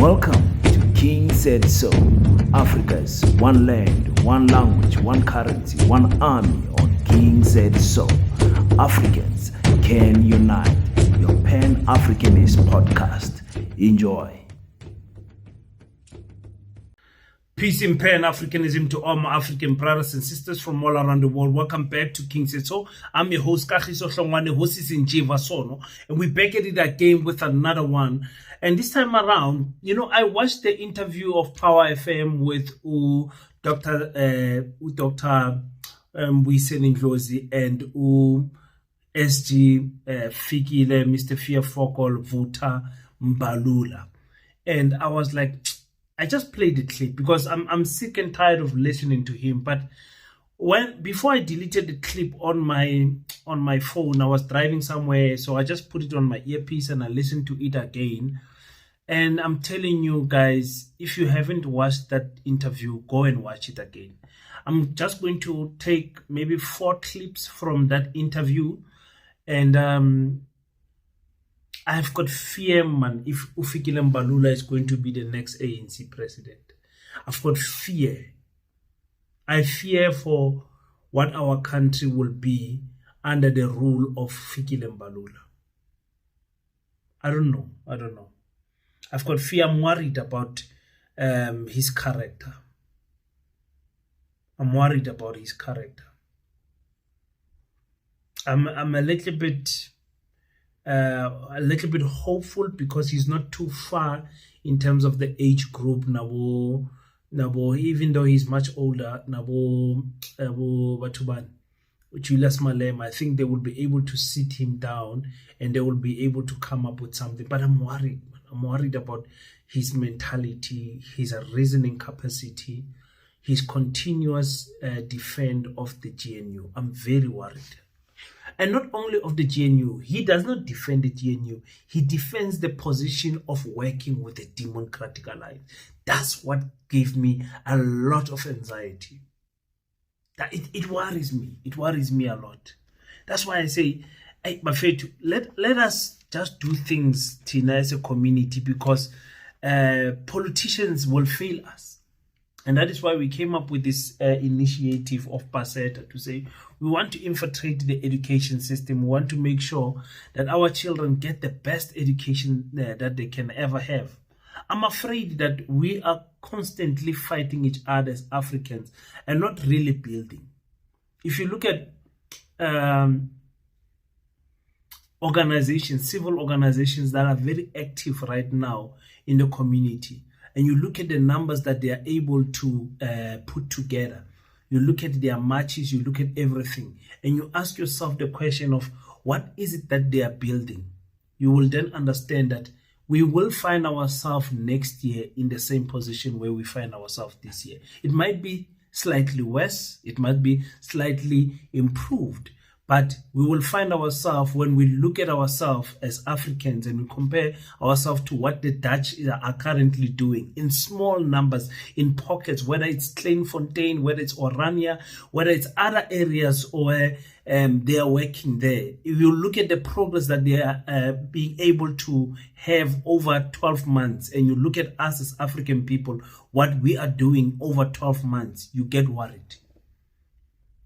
Welcome to King Said So, Africa's one land, one language, one currency, one army on King Said So. Africans can unite. Your Pan-Africanist podcast. Enjoy. Peace in Pan-Africanism to all my African brothers and sisters from all around the world. Welcome back to King Said So. I'm your host, Kagiso Hlongwane, host is in Sono, and we're back at it again with another one. And this time around, I watched the interview of Power FM with Dr. Mbuyiseni Ndlozi and SG Fikile, Mr. Fearfokol, Vuta, Mbalula. And I was like, I just played the clip because I'm sick and tired of listening to him. But before I deleted the clip on my phone, I was driving somewhere, so I just put it on my earpiece and I listened to it again. And I'm telling you guys, if you haven't watched that interview, go and watch it again. I'm just going to take maybe 4 clips from that interview, and I've got fear, man, if Fikile Mbalula is going to be the next ANC president. I've got fear. I fear for what our country will be under the rule of Fikile Mbalula. I don't know. I've got fear. I'm worried about his character. I'm worried about his character. I'm a little bit hopeful because he's not too far in terms of the age group. Nabo, even though he's much older, Batuban, Julius Malema, I think they will be able to sit him down and they will be able to come up with something. But I'm worried. I'm worried about his mentality, his reasoning capacity, his continuous defense of the GNU. I'm very worried. And not only of the GNU, he does not defend the GNU. He defends the position of working with the Democratic Alliance. That's what gave me a lot of anxiety. It worries me. It worries me a lot. That's why I say, let us just do things, Tina, as a community, because politicians will fail us. And that is why we came up with this initiative of Paseta to say we want to infiltrate the education system. We want to make sure that our children get the best education that they can ever have. I'm afraid that we are constantly fighting each other as Africans and not really building. If you look at organizations, civil organizations that are very active right now in the community, and you look at the numbers that they are able to put together, you look at their marches, you look at everything, and you ask yourself the question of what is it that they are building, you will then understand that we will find ourselves next year in the same position where we find ourselves this year. It might be slightly worse, it might be slightly improved, but we will find ourselves, when we look at ourselves as Africans and we compare ourselves to what the Dutch are currently doing in small numbers, in pockets, whether it's Kleinfontein, whether it's Orania, whether it's other areas, or they are working there. If you look at the progress that they are being able to have over 12 months, and you look at us as African people, what we are doing over 12 months, you get worried.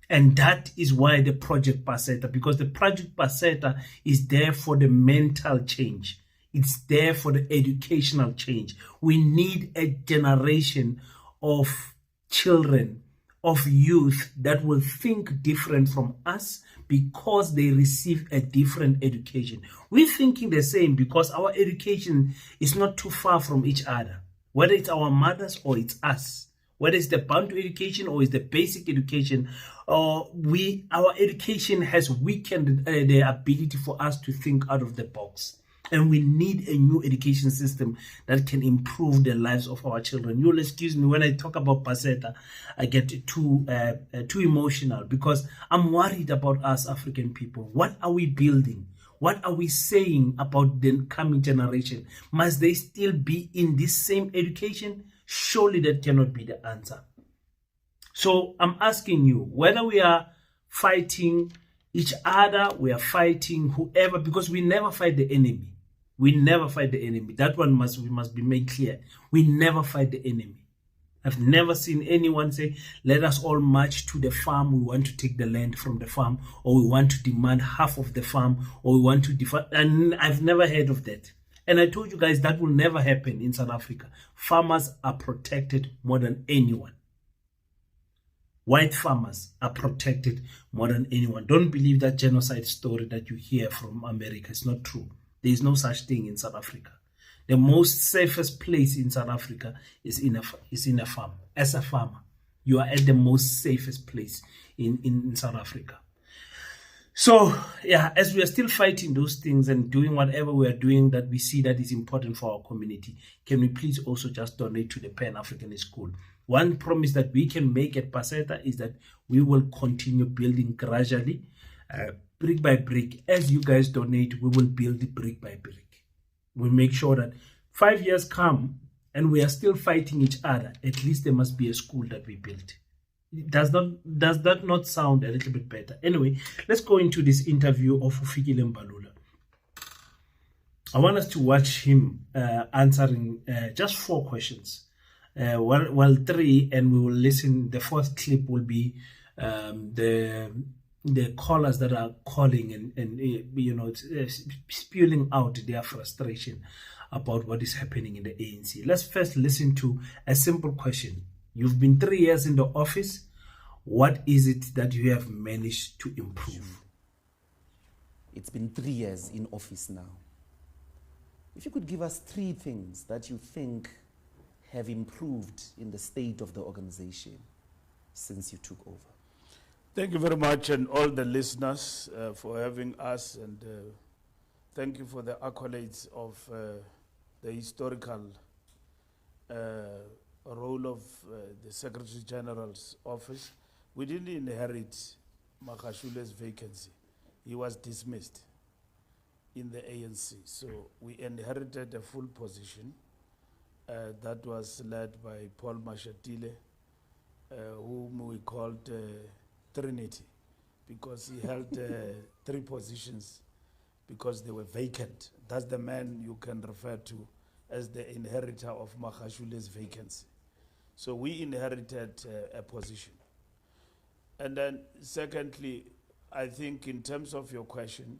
And that is why the Project Paseta, because the Project Paseta is there for the mental change. It's there for the educational change. We need a generation of children, of youth that will think different from us because they receive a different education. We're thinking the same because our education is not too far from each other, whether it's our mothers or it's us. Whether it's the Bantu education or it's the basic education, our education has weakened the ability for us to think out of the box. And we need a new education system that can improve the lives of our children. You'll excuse me when I talk about Paseta, I get too emotional because I'm worried about us African people. What are we building? What are we saying about the coming generation? Must they still be in this same education? Surely that cannot be the answer. So I'm asking you, whether we are fighting each other, we are fighting whoever, because we never fight the enemy. We never fight the enemy. That one we must be made clear. We never fight the enemy. I've never seen anyone say, let us all march to the farm. We want to take the land from the farm, or we want to demand half of the farm, or we want to defend. And I've never heard of that. And I told you guys that will never happen in South Africa. Farmers are protected more than anyone. White farmers are protected more than anyone. Don't believe that genocide story that you hear from America. It's not true. There is no such thing in South Africa. The most safest place in South Africa is in a farm. As a farmer, you are at the most safest place in South Africa. So, yeah, as we are still fighting those things and doing whatever we are doing that we see that is important for our community, can we please also just donate to the Pan-Africanist School? One promise that we can make at Paseta is that we will continue building gradually, brick by brick. As you guys donate, we will build it brick by brick. We'll make sure that 5 years come and we are still fighting each other. At least there must be a school that we built. Does that not sound a little bit better? Anyway, let's go into this interview of Fikile Mbalula. I want us to watch him answering just 4 questions. Well, 3, and we will listen. The fourth clip will be the callers that are calling and spewing out their frustration about what is happening in the ANC. Let's first listen to a simple question. You've been 3 years in the office. What is it that you have managed to improve? It's been 3 years in office now. If you could give us 3 things that you think have improved in the state of the organization since you took over. Thank you very much, and all the listeners for having us, and thank you for the accolades of the historical role of the Secretary General's office. We didn't inherit Makhashule's vacancy. He was dismissed in the ANC. So we inherited a full position that was led by Paul Mashatile, whom we called Trinity, because he held 3 positions because they were vacant. That's the man you can refer to as the inheritor of Makhashule's vacancy. So we inherited a position. And then secondly, I think in terms of your question,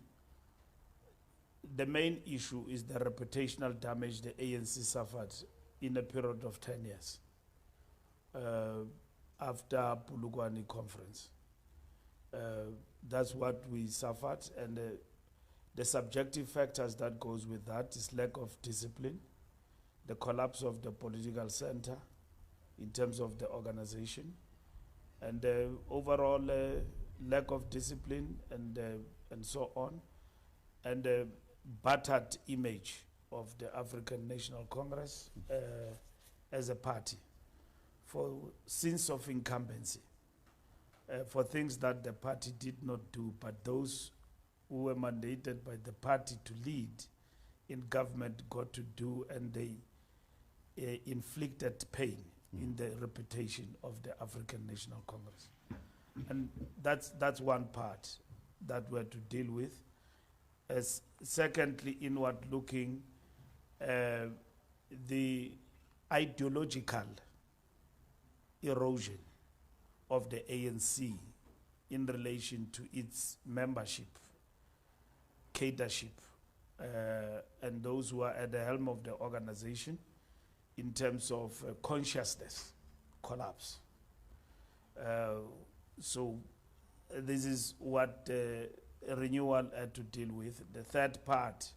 the main issue is the reputational damage the ANC suffered in a period of 10 years after Pulugwani conference. That's what we suffered, and the subjective factors that goes with that is lack of discipline, the collapse of the political center in terms of the organization, and overall lack of discipline and so on, and the battered image of the African National Congress as a party for sins of incumbency. For things that the party did not do, but those who were mandated by the party to lead in government got to do, and they inflicted pain in the reputation of the African National Congress. And that's one part that we're to deal with. As secondly, inward looking, the ideological erosion of the ANC in relation to its membership, cadership, and those who are at the helm of the organization in terms of consciousness collapse. So this is what renewal had to deal with. The third part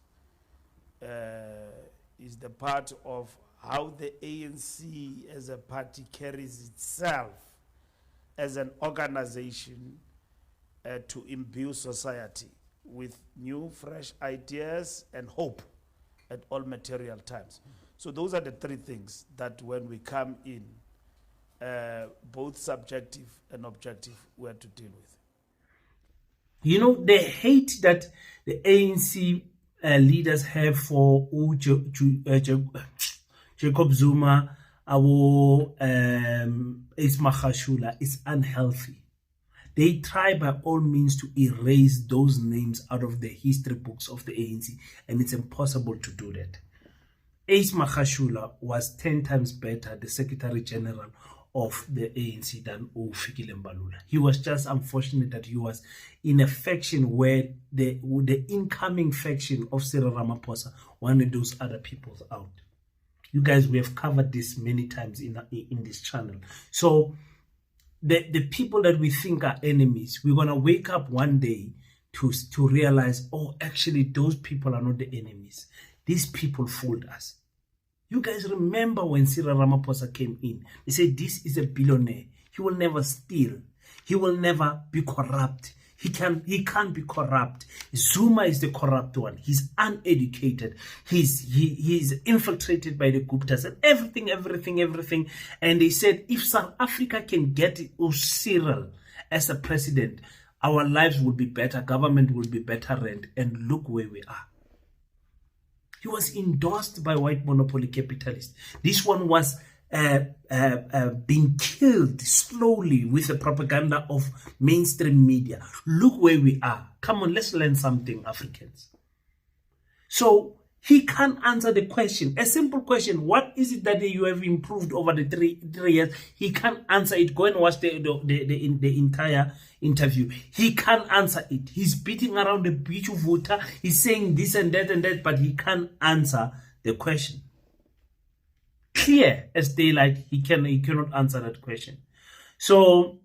is the part of how the ANC as a party carries itself as an organization to imbue society with new, fresh ideas and hope at all material times. So those are the 3 things that when we come in, both subjective and objective, we have to deal with. You know, the hate that the ANC leaders have for Jacob Zuma, Ace Makhashula, is unhealthy. they try by all means to erase those names out of the history books of the ANC, and it's impossible to do that. Ace Magashule was 10 times better, the Secretary General of the ANC, than Fikile Mbalula. He was just unfortunate that he was in a faction where the incoming faction of Cyril Ramaphosa wanted those other people out. You guys, we have covered this many times in this channel. So the people that we think are enemies, we're going to wake up one day to realize, oh, actually, those people are not the enemies. These people fooled us. You guys remember when Cyril Ramaphosa came in? They said, this is a billionaire. He will never steal. He will never be corrupt. He can't be corrupt. Zuma is the corrupt one. He's uneducated. He's infiltrated by the Guptas and everything. And they said, if South Africa can get Cyril as a president, our lives will be better, government will be better run. And look where we are. He was endorsed by white monopoly capitalists. This one was being killed slowly with the propaganda of mainstream media. Look where we are. Come on, let's learn something, Africans. So he can't answer the question. A simple question. What is it that you have improved over the three years? He can't answer it. Go and watch the entire interview. He can't answer it. He's beating around the bush of water. He's saying this and that, but he can't answer the question. Clear as daylight, he cannot answer that question. So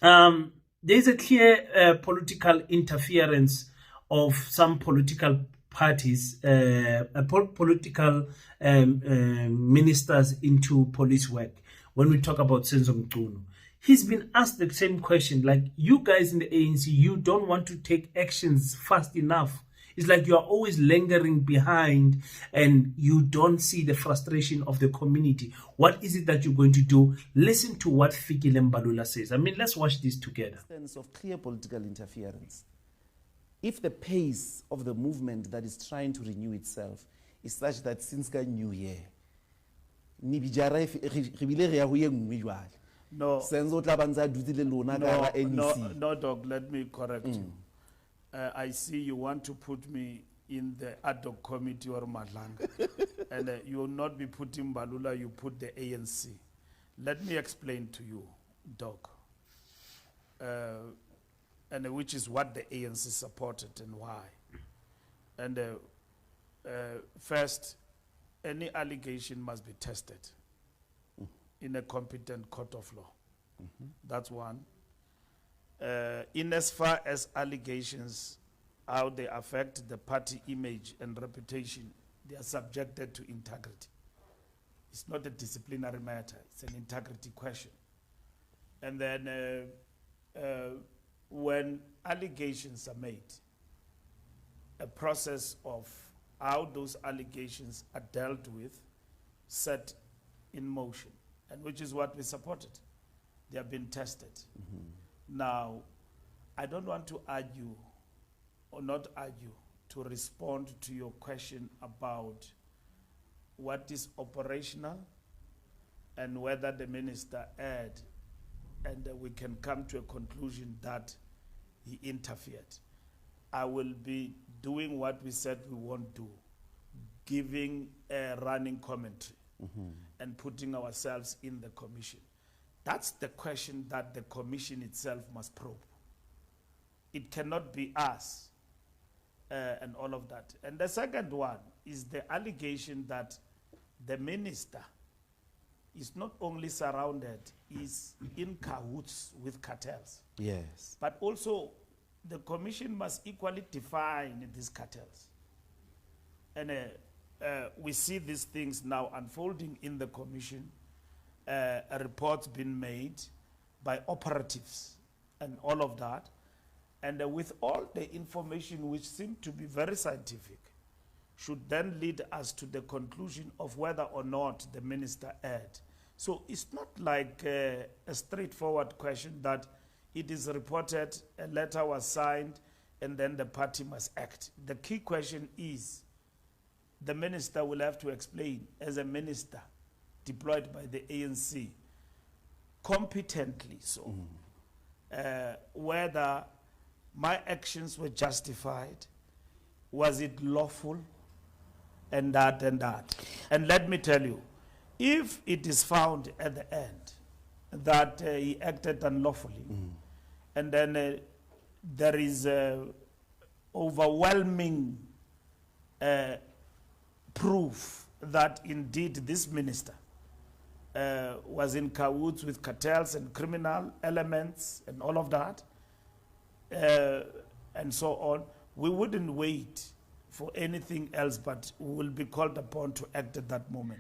there's a clear political interference of some political parties, political ministers into police work. When we talk about Senzo Mchunu, he's been asked the same question, like, you guys in the ANC, you don't want to take actions fast enough. It's like you are always lingering behind and you don't see the frustration of the community. What is it that you're going to do? Listen to what Fikile Mbalula says. I mean, let's watch this together. Sense of clear political interference. If the pace of the movement that is trying to renew itself is such that since the new year, no, Doc, let me correct you. I see you want to put me in the ad hoc committee or Madlanga. And you will not be putting Mbalula, you put the ANC. Let me explain to you, Doc. And which is what the ANC supported and why. And first, any allegation must be tested in a competent court of law. That's one. In as far as allegations, how they affect the party image and reputation, they are subjected to integrity. It's not a disciplinary matter, it's an integrity question. And then when allegations are made, a process of how those allegations are dealt with, set in motion, and which is what we supported. They have been tested. Now, I don't want to argue or not argue to respond to your question about what is operational and whether the minister erred, and we can come to a conclusion that he interfered. I will be doing what we said we won't do, giving a running commentary and putting ourselves in the commission. That's the question that the commission itself must probe. It cannot be us and all of that. And the second one is the allegation that the minister is not only surrounded, is in cahoots with cartels. Yes. But also the commission must equally define these cartels. And we see these things now unfolding in the commission. A report's been made by operatives and all of that. And with all the information which seemed to be very scientific, should then lead us to the conclusion of whether or not the minister erred. So it's not like a straightforward question that it is reported, a letter was signed, and then the party must act. The key question is, the minister will have to explain, as a minister deployed by the ANC, competently so, whether my actions were justified, was it lawful, and that and that. And let me tell you, if it is found at the end that he acted unlawfully, and then there is overwhelming proof that indeed this minister was in cahoots with cartels and criminal elements and all of that, and so on, we wouldn't wait for anything else, but we will be called upon to act at that moment.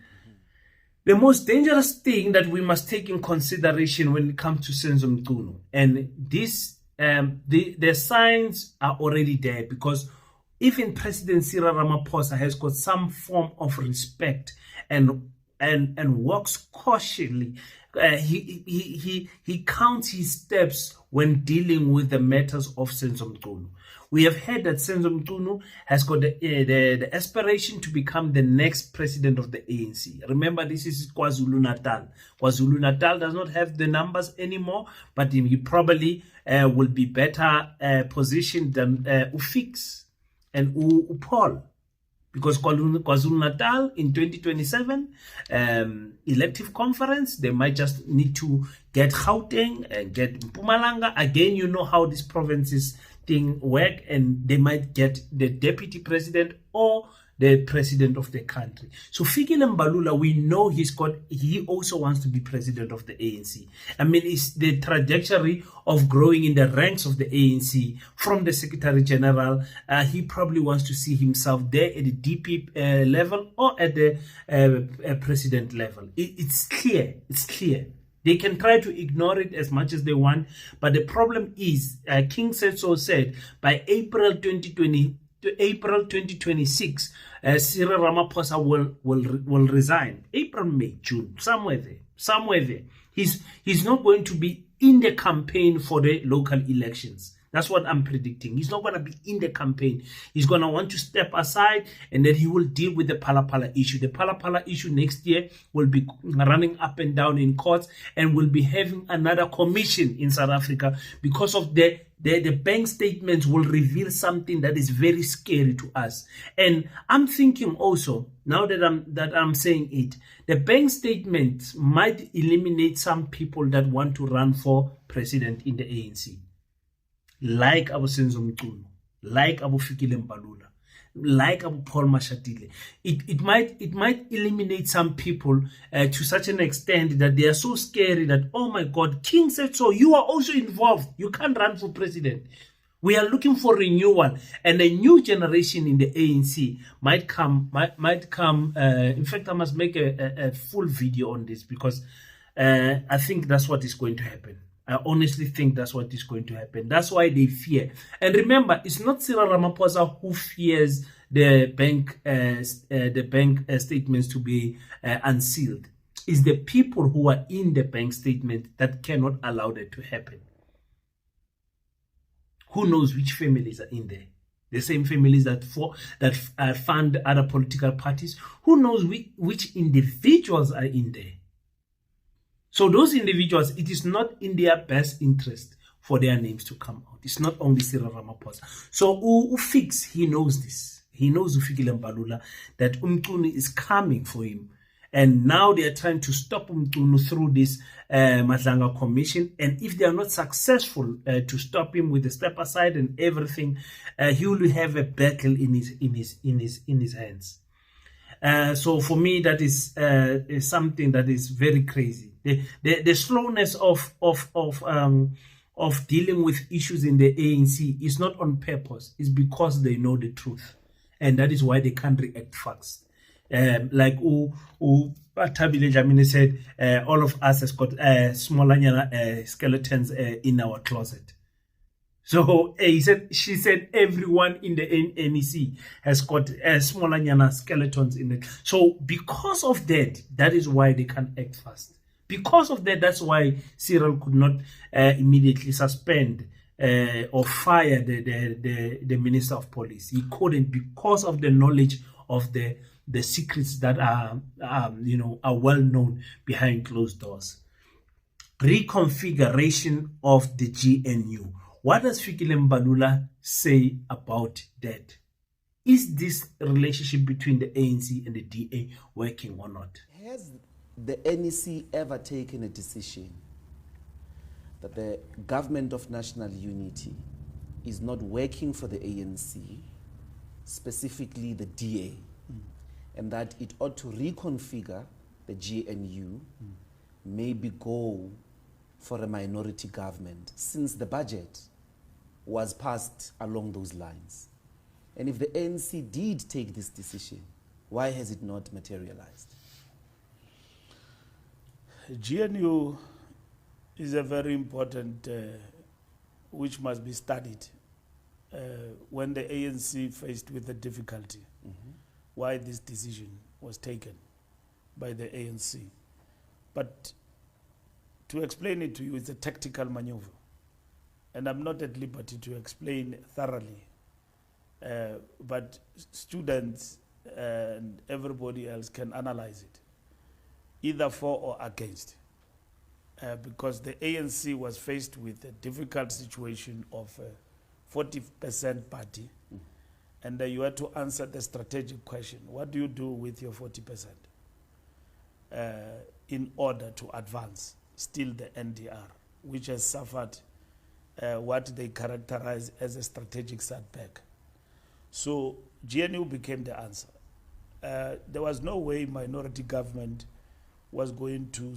The most dangerous thing that we must take in consideration when it comes to Senzo Mchunu, and this, the signs are already there, because even President Cyril Ramaphosa has got some form of respect and walks cautiously. He counts his steps when dealing with the matters of Senzo Mchunu. We have heard that Senzo Mchunu has got the aspiration to become the next president of the ANC. Remember, this is KwaZulu-Natal. KwaZulu-Natal does not have the numbers anymore, but he probably will be better positioned than Ufix and Paul. Because KwaZulu-Natal in 2027 elective conference, they might just need to get Gauteng and get Mpumalanga. Again, you know how these provinces thing work, and they might get the deputy president or the president of the country. So Fikile Mbalula, we know he also wants to be president of the ANC. I mean, it's the trajectory of growing in the ranks of the ANC from the Secretary General. He probably wants to see himself there at the DP level or at the president level. It's clear. It's clear. They can try to ignore it as much as they want, but the problem is, King Setso said, by April 2026, Cyril Ramaphosa will resign. April, May, June, somewhere there. He's not going to be in the campaign for the local elections. That's what I'm predicting. He's not going to be in the campaign. He's going to want to step aside, and then he will deal with the Phala issue. The Phala issue next year will be running up and down in courts, and will be having another commission in South Africa because of the bank statements will reveal something that is very scary to us. And I'm thinking also, now that I'm saying it, the bank statements might eliminate some people that want to run for president in the ANC. Like Abu Senzo Mchunu, like Abu Fikile Mbalula, like Abu Paul Mashatile. It might eliminate some people to such an extent that they are so scary that, oh my God, King said so, you are also involved. You can't run for president. We are looking for renewal, and a new generation in the ANC might come. In fact, I must make a full video on this, because I think that's what is going to happen. I honestly think that's what is going to happen. That's why they fear. And remember, it's not Cyril Ramaphosa who fears the bank statements to be unsealed. It's the people who are in the bank statement that cannot allow that to happen. Who knows which families are in there? The same families that fund other political parties. Who knows which individuals are in there? So those individuals, it is not in their best interest for their names to come out. It's not only Cyril Ramaphosa. So Ufix, he knows this. He knows Fikile Mbalula, that Mchunu is coming for him. And now they are trying to stop Mchunu through this Madlanga commission. And if they are not successful to stop him with the step aside and everything, he will have a battle in his hands. So for me, that is something that is very crazy. The slowness of dealing with issues in the ANC is not on purpose. It's because they know the truth, and that is why they can't react fast. Like Tabile Jamine said, all of us has got smaller skeletons in our closet. So she said everyone in the NEC has got smaller skeletons in it. So because of that, that is why they can't act fast. Because of that, that's why Cyril could not immediately suspend or fire the Minister of Police. He couldn't, because of the knowledge of the secrets that are well known behind closed doors. reconfiguration of the GNU. What does Fikile Mbalula say about that? Is this relationship between the ANC and the DA working or not? Has the NEC ever taken a decision that the government of national unity is not working for the ANC, specifically the DA, and that it ought to reconfigure the GNU, maybe go for a minority government, since the budget was passed along those lines? And if the ANC did take this decision, why has it not materialized? GNU is a very important, which must be studied. When the ANC faced with the difficulty, why this decision was taken by the ANC. But to explain it to you, it's a tactical maneuver. And I'm not at liberty to explain thoroughly. But students and everybody else can analyze it, either for or against. Because the ANC was faced with a difficult situation of a 40% party, and you had to answer the strategic question: what do you do with your 40% in order to advance still the NDR, which has suffered what they characterize as a strategic setback? So GNU became the answer. There was no way minority government was going to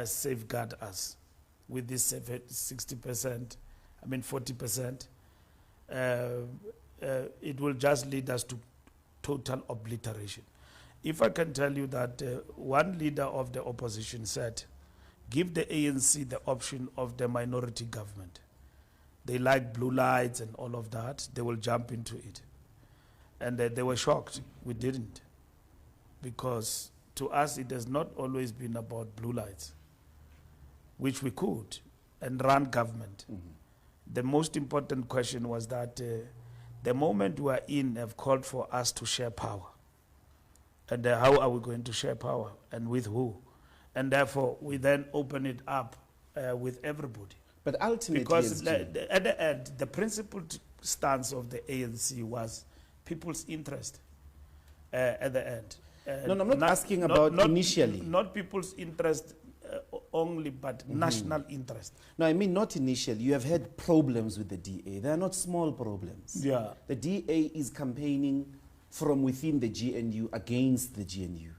safeguard us with this 60%, 40%. It will just lead us to total obliteration. If I can tell you that one leader of the opposition said, give the ANC the option of the minority government. They like blue lights and all of that. They will jump into it. And they were shocked. We didn't. Because to us, it has not always been about blue lights, which we could, and run government. The most important question was that the moment we are in have called for us to share power. And how are we going to share power, and with who? And therefore, we then open it up with everybody. But ultimately, because at the end, the principled stance of the ANC was people's interest at the end. No, I'm not asking about initially. Not people's interest only, but national interest. No, I mean not initially. You have had problems with the DA. They are not small problems. Yeah. The DA is campaigning from within the GNU against the GNU.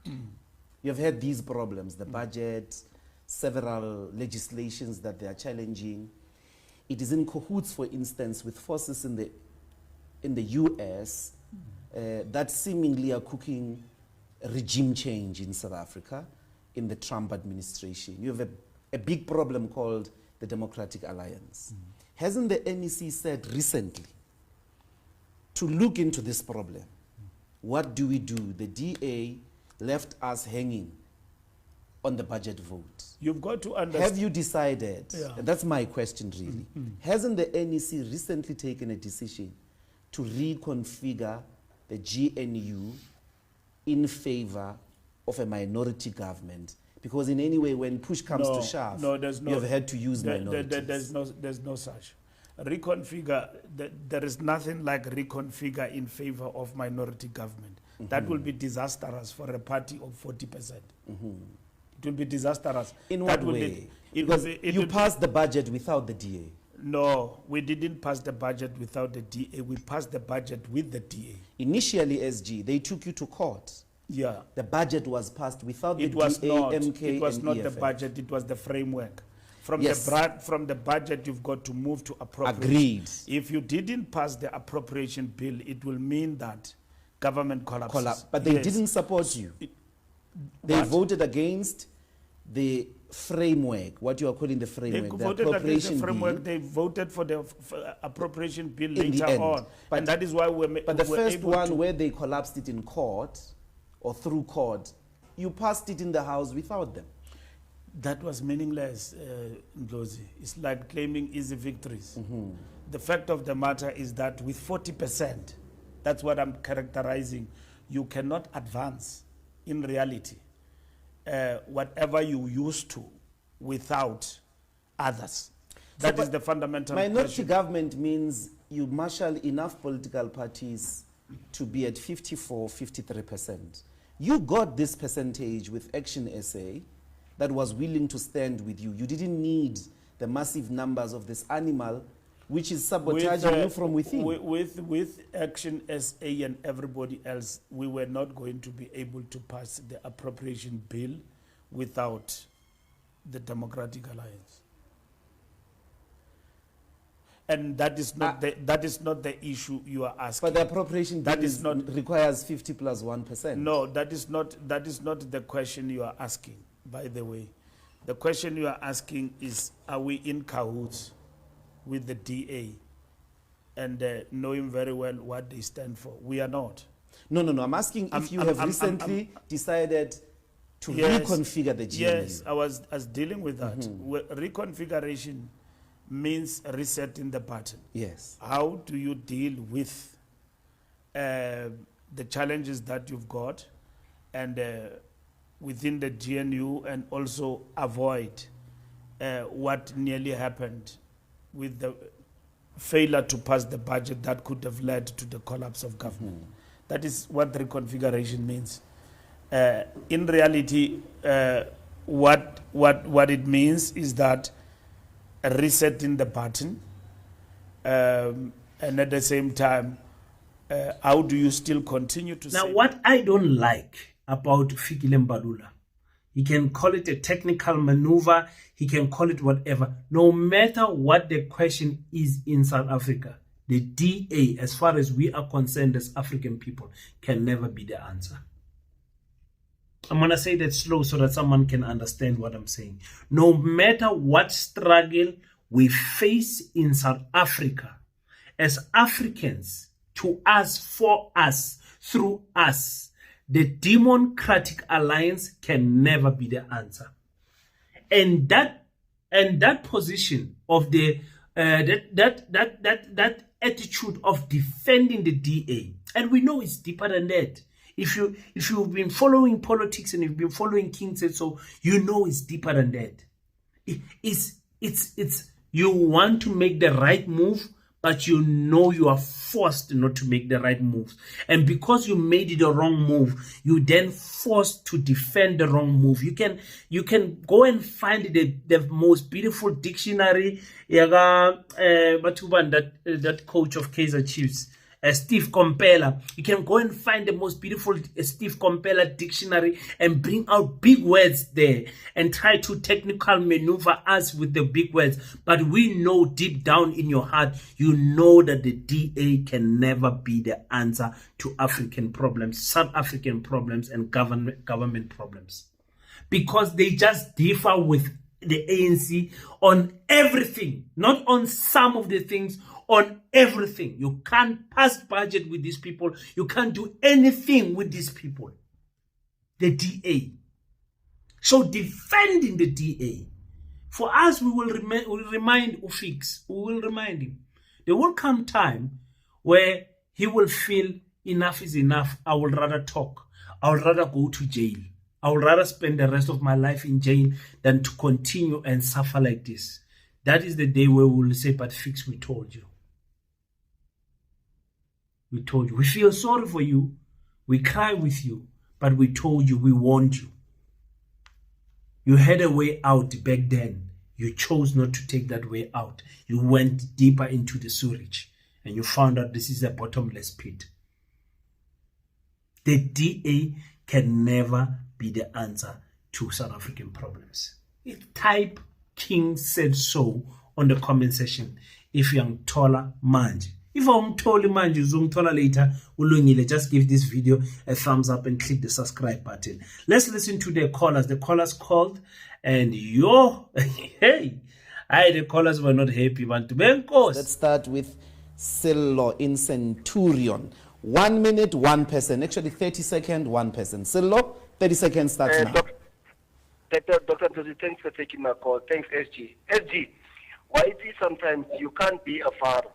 You have had these problems, the budget, several legislations that they are challenging. It is in cahoots, for instance, with forces in the US that seemingly are cooking regime change in South Africa in the Trump administration. You have a big problem called the Democratic Alliance. Hasn't the NEC said recently to look into this problem? What do we do? The DA left us hanging on the budget vote. You've got to understand. Have you decided? Yeah. That's my question, really. Hasn't the NEC recently taken a decision to reconfigure the GNU in favor of a minority government? Because in any way, when push comes to shove, you have had to use minorities. There's no such. Reconfigure, there is nothing like reconfigure in favor of minority government. That will be disastrous for a party of 40%. It will be disastrous. In what way? Because you passed the budget without the DA. No, we didn't pass the budget without the DA. We passed the budget with the DA. Initially, SG, they took you to court. Yeah. The budget was passed without the It was DA, not. MK, It was and not EFF. the budget. It was the framework. From Yes. from the budget, you've got to move to appropriation. Agreed. If you didn't pass the appropriation bill, it will mean that government collapses. But they Yes. didn't support you. They What? voted against the framework, what you are calling the They framework, the voted against appropriation the framework. bill. They voted for the appropriation bill In the later end. on, But- and that is why But the we're first able one to. where they collapsed it in court or through court, you passed it in the House without them. That was meaningless, Ndlozi. It's like claiming easy victories. The fact of the matter is that with 40%, that's what I'm characterizing, you cannot advance in reality. Whatever you used to without others? That is the fundamental Minority question. government means you marshal enough political parties to be at 54, 53%. You got this percentage with Action SA that was willing to stand with you. You didn't need the massive numbers of this animal which is sabotaging you from within. With Action SA and everybody else, we were not going to be able to pass the appropriation bill without the Democratic Alliance. And that is not the issue you are asking. But the appropriation bill is not requires 50 plus 1%. No, that is not the question you are asking, by the way. The question you are asking is, are we in cahoots with the DA and knowing very well what they stand for? We are not. No. I'm asking if you have recently decided to reconfigure the GNU. Yes, I was dealing with that. Reconfiguration means resetting the button. Yes. How do you deal with the challenges that you've got and within the GNU, and also avoid what nearly happened with the failure to pass the budget that could have led to the collapse of government? That is what reconfiguration means. In reality, what it means is that resetting the button, and at the same time, how do you still continue to Now, say? what I don't like about Fikile Mbalula, he can call it a technical maneuver, he can call it whatever. No matter what the question is in South Africa, the DA, as far as we are concerned as African people, can never be the answer. I'm going to say that slow so that someone can understand what I'm saying. No matter what struggle we face in South Africa, as Africans, to us, for us, through us, the Democratic Alliance can never be the answer. And that position of the that attitude of defending the DA, and we know it's deeper than that. If you've been following politics and you've been following King said so, you know it's deeper than that. It's you want to make the right move, but you know you are forced not to make the right move. And because you made the wrong move, you then forced to defend the wrong move. You can go and find the most beautiful dictionary. That coach of Kaizer Chiefs, Steve Compella. You can go and find the most beautiful Steve Compella dictionary and bring out big words there and try to technical maneuver us with the big words. But we know deep down in your heart, you know that the DA can never be the answer to African problems, South African problems, and government problems. Because they just differ with the ANC on everything, not on some of the things, on everything. You can't pass budget with these people. You can't do anything with these people. The DA. So defending the DA, for us, we will remind Ufix. We will remind him. There will come time where he will feel enough is enough. I would rather talk. I would rather go to jail. I would rather spend the rest of my life in jail than to continue and suffer like this. That is the day where we will say, but Fix, we told you. We told you. We feel sorry for you. We cry with you. But we told you. We warned you. You had a way out back then. You chose not to take that way out. You went deeper into the sewage. And you found out this is a bottomless pit. The DA can never be the answer to South African problems. Type King said so on the comment section if you're taller manje. If I'm taller manje, zoom taller later, just give this video a thumbs up and click the subscribe button. Let's listen to the callers. The callers called and hey, the callers were not happy. Let's start with Sillo in Centurion. 1 minute, one person. Actually 30 seconds, one person. Sillo, 30 seconds starts now. Dr. Ntosi, thanks for taking my call. Thanks, SG. SG, why is it sometimes you can't be a father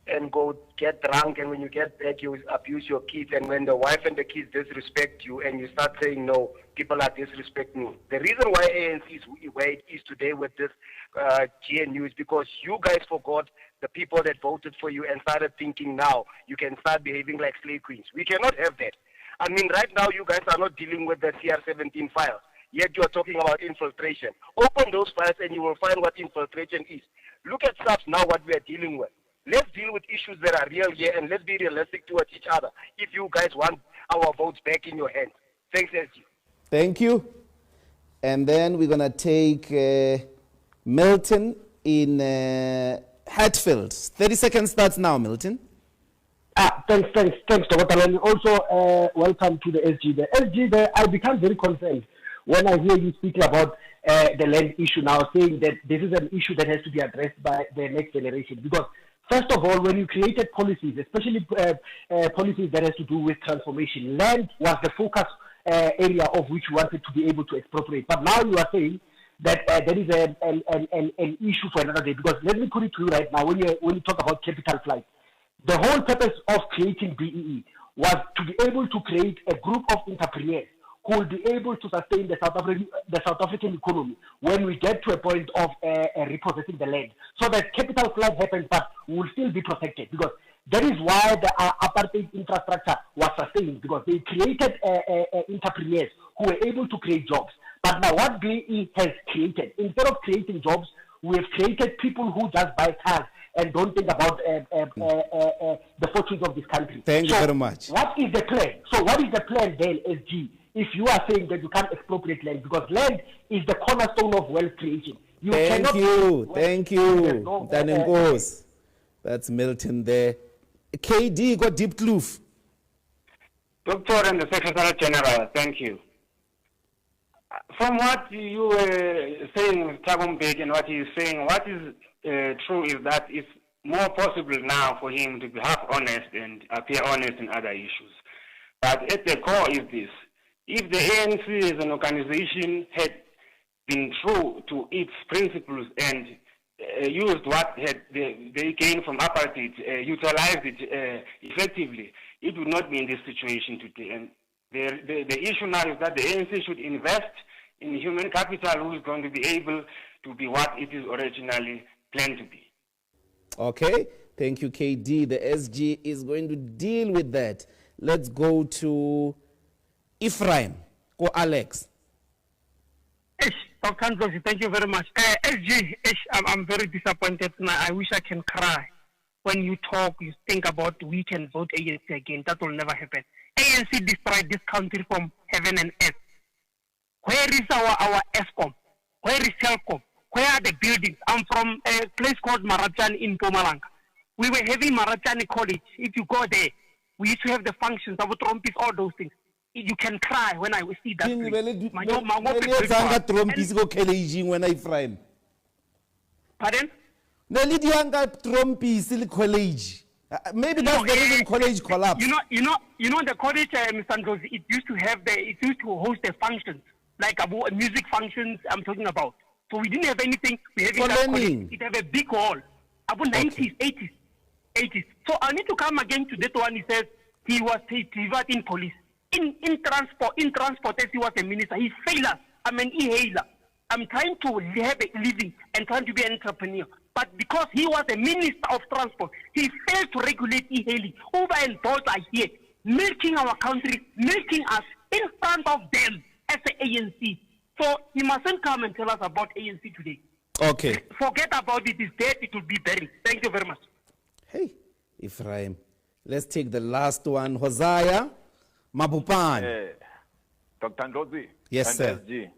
and go get drunk, and when you get back, you abuse your kids. And when the wife and the kids disrespect you, and you start saying, no, people are disrespecting me. The reason why ANC is where it is today with this GNU is because you guys forgot the people that voted for you and started thinking now you can start behaving like slave queens. We cannot have that. I mean, right now you guys are not dealing with the CR17 files, yet you are talking about infiltration. Open those files and you will find what infiltration is. Look at SAPS now, what we are dealing with. Let's deal with issues that are real here, and let's be realistic towards each other if you guys want our votes back in your hands. Thanks, SG. Thank you. And then we're going to take Milton in Hatfield. 30 seconds starts now, Milton. Thanks, Dr. Talani. Also, welcome to the SG. The SG, I become very concerned when I hear you speaking about the land issue now, saying that this is an issue that has to be addressed by the next generation. Because first of all, when you created policies, especially policies that has to do with transformation, land was the focus area of which you wanted to be able to expropriate. But now you are saying that there is an issue for another day. Because let me put it to you right now, when you talk about capital flight, the whole purpose of creating BEE was to be able to create a group of entrepreneurs who will be able to sustain the South African economy when we get to a point of repossessing the land, so that capital flight happens, but we will still be protected. Because that is why the apartheid infrastructure was sustained, because they created entrepreneurs who were able to create jobs. But now what BEE has created, instead of creating jobs, we have created people who just buy cars and don't think about the fortunes of this country. Thank you very much. What is the plan? So what is the plan then, SG, if you are saying that you can't expropriate land? Because land is the cornerstone of wealth creation. Thank you. That's Milton there. KD got Deep Kloof. Doctor and the Secretary General, thank you. From what you were saying, Thabo Mbeki, and what he is saying, what is true is that it's more possible now for him to be half honest and appear honest in other issues. But at the core is this: if the ANC as an organization had been true to its principles and used what they gained from apartheid, utilized it effectively, it would not be in this situation today. And the issue now is that the ANC should invest in human capital who is going to be able to be what it is originally planned to be. Okay, thank you, KD. The SG is going to deal with that. Let's go to Ephraim or Alex. Dr. Ndlozi, thank you very much. SG, I'm very disappointed now. I wish I can cry. When you talk, you think about we can vote ANC again. That will never happen. ANC destroyed this country from heaven and earth. Where is our ESCOM? Where is Telkom? Where are the buildings? I'm from a place called Marachani in Mpumalanga. We were having Marachani College. If you go there, we used to have the functions, our trumpets, all those things. You can cry when I see that. Pardon? Maybe that's the reason college collapsed. You know the college, Mr. Ndlozi, it used to host the functions, like music functions I'm talking about. So we didn't have anything. We have that college. It have a big hall. About 90s, 80s. So I need to come again to that one. He says he was delivered in police. In transport, as he was a minister, he failed us. I'm an e-hailer. I'm trying to have a living and trying to be an entrepreneur. But because he was a minister of transport, he failed to regulate e-hailing. Uber and Bolt are here, milking our country, milking us in front of them as the ANC. So he mustn't come and tell us about ANC today. Okay. Forget about it. It's dead. It will be buried. Thank you very much. Hey, Ephraim. Let's take the last one. Hosea Mabupan. Dr. Ndlozi. Yes, sir. SG.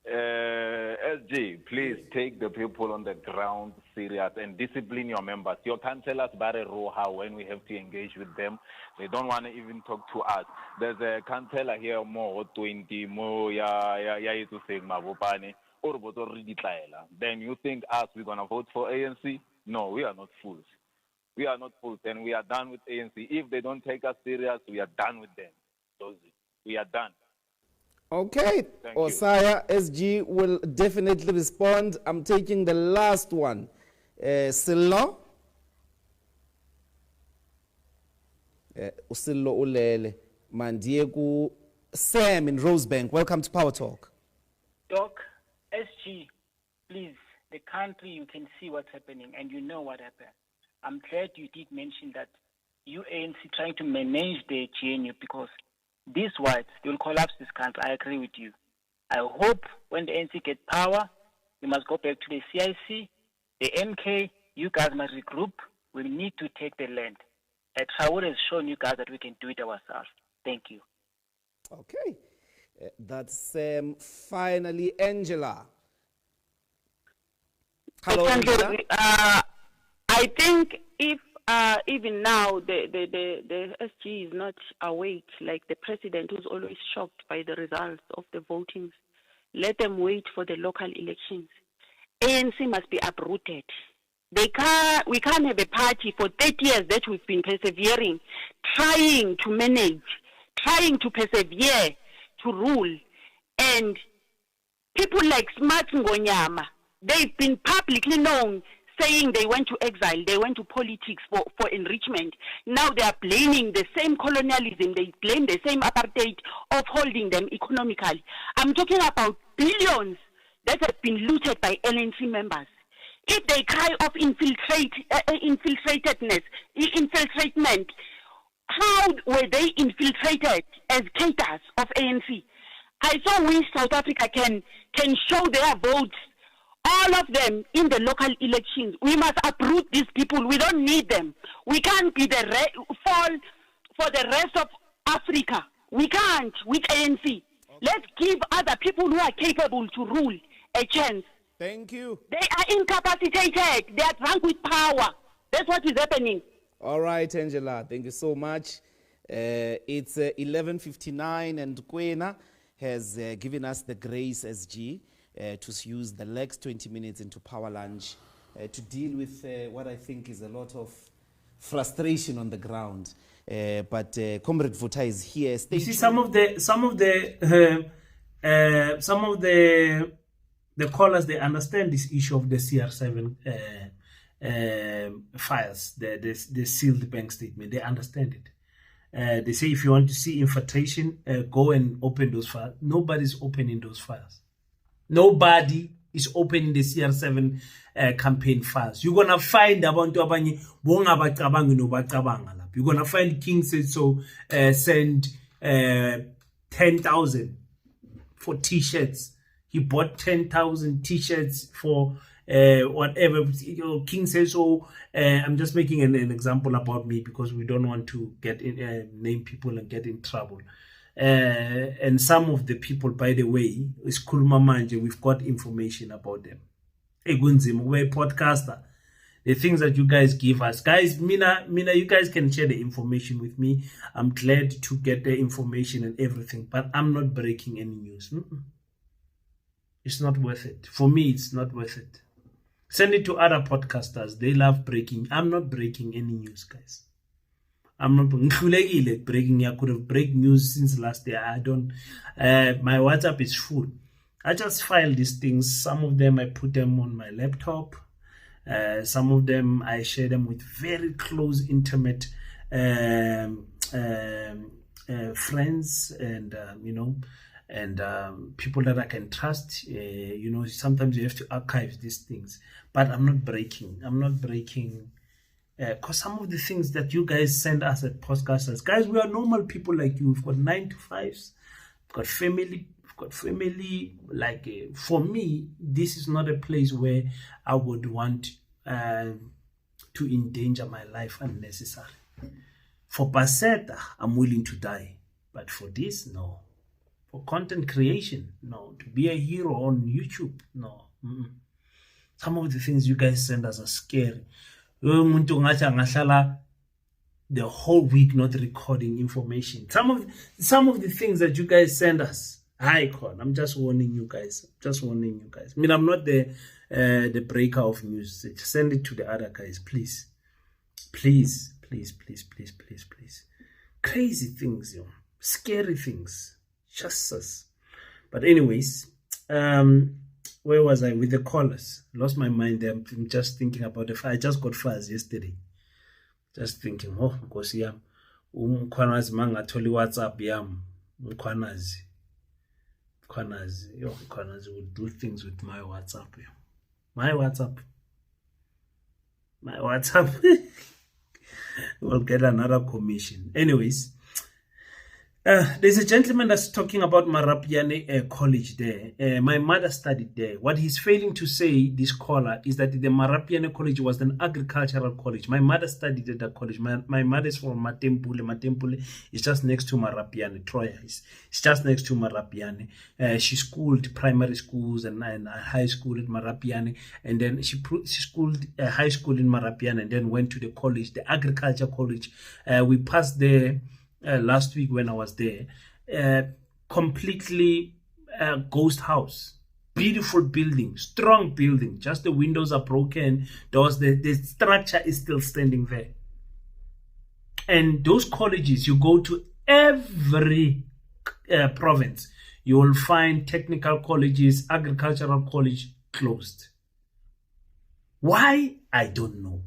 SG, please take the people on the ground serious and discipline your members. You can't tell us about a roha when we have to engage with them. They don't want to even talk to us. There's a canteller here more 20 more to say Mabupani or then you think us we're gonna vote for ANC? No, we are not fools. We are not fools, and we are done with ANC. If they don't take us serious, we are done with them. We are done. Okay, Osaya SG will definitely respond. I'm taking the last one. Silo. Usillo ulele. Mandiye ku Sam in Rosebank. Welcome to Power Talk. Doc, SG, please, the country, you can see what's happening and you know what happened. I'm glad you did mention that ANC trying to manage the GNU because this whites, they will collapse this country. I agree with you. I hope when the ANC get power, we must go back to the CIC, the MK, you guys must regroup. We need to take the land. Traore has shown you guys that we can do it ourselves. Thank you. Okay. That's finally Angela. Hello, Angela. I think if even now the SG is not awake, like the president who's always shocked by the results of the votings, let them wait for the local elections. ANC must be uprooted. We can't have a party for 30 years that we've been persevering, trying to manage, trying to persevere, to rule. And people like Smart Ngonyama, they've been publicly known saying they went to exile, they went to politics for enrichment. Now they are blaming the same colonialism, they blame the same apartheid of holding them economically. I'm talking about billions that have been looted by LNC members. If they cry of infiltration, how were they infiltrated as cadres of ANC? I saw we South Africa can show their votes, all of them in the local elections. We must uproot these people. We don't need them. We can't be fall for the rest of Africa. We can't with ANC. Let's give other people who are capable to rule a chance. Thank you. They are incapacitated. They are drunk with power. That's what is happening. All right, Angela. Thank you so much. It's 11:59 and Kwena has given us the grace, SG, to use the next 20 minutes into Power Lunch to deal with what I think is a lot of frustration on the ground. But Comrade Vota is here. You see, some of the callers, they understand this issue of the CR7 files, the sealed bank statement. They understand it. They say if you want to see infiltration, go and open those files. Nobody's opening those files. Nobody is opening the CR7 campaign files. You're gonna find abantu abanye bongabacabangi nobacabanga lapha. You're gonna find King said so send 10,000 for t-shirts. He bought 10,000 t-shirts for whatever. King says so. I'm just making an example about me because we don't want to get in, name people and get in trouble. And some of the people, by the way, is Kuluma Manje. We've got information about them. Egunzim, we're a podcaster. The things that you guys give us, guys, Mina, you guys can share the information with me. I'm glad to get the information and everything, but I'm not breaking any news. It's not worth it. For me, it's not worth it. Send it to other podcasters. They love breaking. I'm not breaking any news, guys. I'm not breaking. I could have break news since last year. I don't. My WhatsApp is full. I just file these things. Some of them I put them on my laptop. Some of them I share them with very close, intimate friends, and and people that I can trust. Sometimes you have to archive these things, but I'm not breaking. Because some of the things that you guys send us at podcasters, guys, we are normal people like you. We've got 9 to 5s, we've got family. Like for me, this is not a place where I would want to endanger my life unnecessarily. For Basetta, I'm willing to die, but for this, no. For content creation, no. To be a hero on YouTube, no. Some of the things you guys send us are scary. The whole week not recording information. Some of the things that you guys send us, I'm just warning you guys. I mean, I'm not the breaker of news. Send it to the other guys, please. Please. Crazy things, scary things. Just us. But anyways, where was I with the callers? Lost my mind there. I'm just thinking about the fire. I just got fires yesterday. Just thinking, Umkhwanazi mangatholi WhatsApp yami. Umkhwanazi would do things with my WhatsApp. My WhatsApp will get another commission. Anyways, there's a gentleman that's talking about Marapiane College there. My mother studied there. What he's failing to say, this caller, is that the Marapiane College was an agricultural college. My mother studied at that college. My mother is from Matempule. Matempule is just next to Marapiane. Troya is just next to Marapiane. She schooled primary schools and high school at Marapiane. And then she schooled high school in Marapiane and then went to the college, the agriculture college. We passed there last week when I was there. Completely ghost house. Beautiful building, strong building. Just the windows are broken. The structure is still standing there. And those colleges, you go to every province, you will find technical colleges, agricultural college closed. Why? I don't know.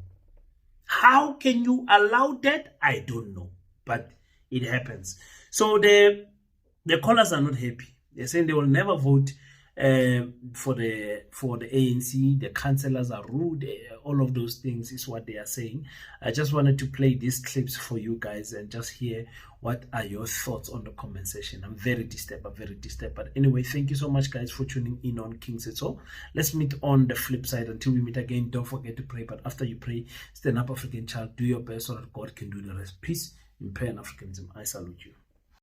How can you allow that? I don't know. But it happens. So the callers are not happy. They're saying they will never vote for the ANC. The councillors are rude. All of those things is what they are saying. I just wanted to play these clips for you guys and just hear what are your thoughts on the comment section. I'm very disturbed. But anyway, thank you so much, guys, for tuning in on King Said So. Let's meet on the flip side. Until we meet again, don't forget to pray. But after you pray, stand up, African child. Do your best so that God can do the rest. Peace. In Pan Africanism, I salute you.